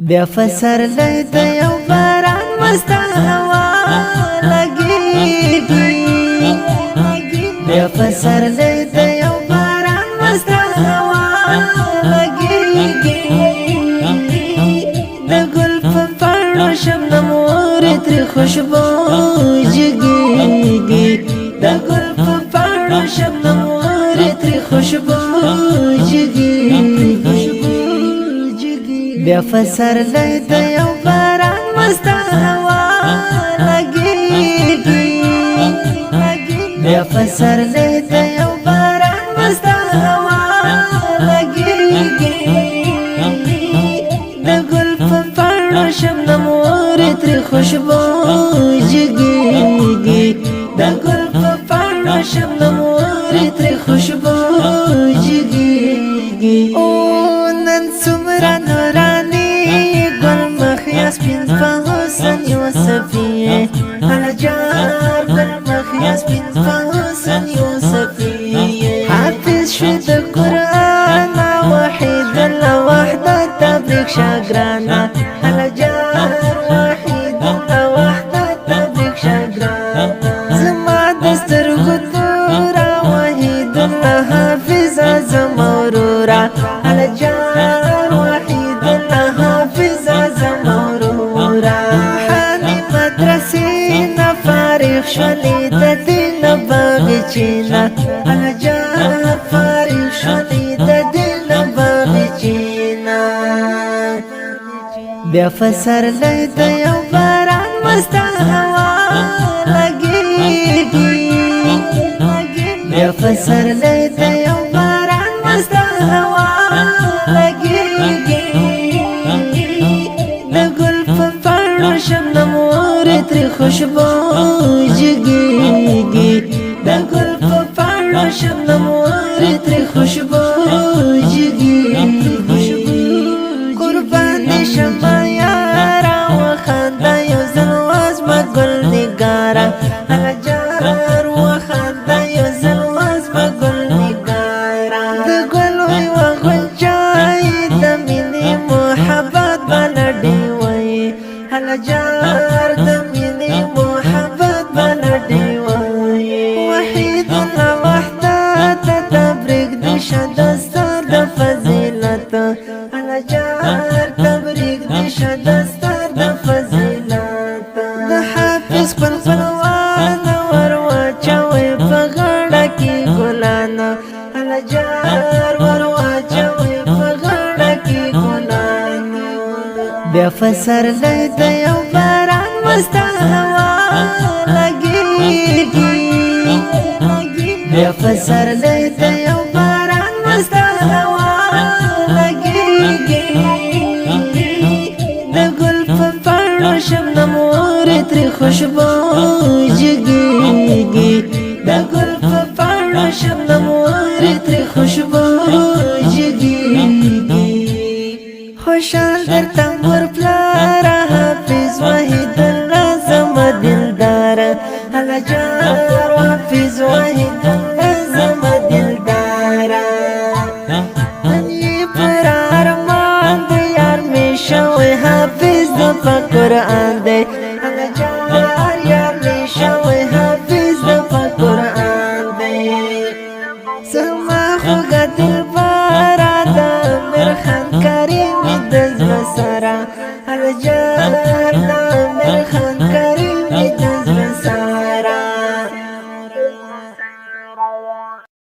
بیا فسر لید یو باران مست هوا لګیږي بیا فسر لید یو باران مست هوا لګیږي د ګل په پاڼو شبنم اوري تر خوشبو جګیږي د ګل په پاڼو شبنم اوري تر خوشبو جګیږي بیا فسر لید یو باران مست هوا لګیږي بیا فسر لید یو باران مست هوا لګیږي د ګل په پاڼو شبنم اوري تر خوشبو جګیږي د ګل په پاڼو شبنم اوري تر خوشبو جګیږي او نن څومره سپین په حسن یو صفیه هله جار بل مخیاس سپین په حسن یو صفیه حافظ شوی د قرآن وحید الله وحدت تبریک شاګرانا هله جار وحید الله وحدت تبریک شاګرانا زما د سترګو توره وحید الله حافظ اعظم اورورا هله جار وحید الله حافظ اعظم فارغ شولی د دل باغچینا الجار فارغ شولی د دل باغچینا بیا فسر لید یو باران مست هوا لګیږي بیا فسر لید یو باران مست هوا لګیږي د ګل په پاڼو شبنم اوري تر خوشبو جګیږي د ګل په پاڼو شبنم اوري تر خوشبو جګیږي قربان دې شمه یاره وخانده یو ځل وزمه ګل نګاره هله جار وخانده یو ځل وزمه ګل نګاره د ګلو یوه غنچای د مینې محبت بلډې وایي هله جار د مینې محبت بلډې وایي وحید الله وحدت تبریک دې شه د سر د فضیلت هله جار تبریک دې شه د سر د فضیلت د حافظ خپل خپلوان ور واچوئ په غاړه کې ګلانه هله جار ور واچوئ په غاړه کې ګلانه بیا فسر لید یو باران مست هوا لګیږي بیا فسر لید یو باران مست هوا لګیږي د ګل په پاڼو شبنم اوري تر خوشبو جګیږي د ګل په پاڼو شبنم اوري تر خوشبو جګیږي خوشحال در تنبور پلارا حافظ وحید الله زما دلدار هله جار حافظ وحید الله زما دلدار انی پر ارمان دی یار می شوی حافظ د قرآن دی هله جار یار می شوی حافظ د قرآن دی زما خوږه دلبره د مرخان کریم د زړه سره هله جار د مرخان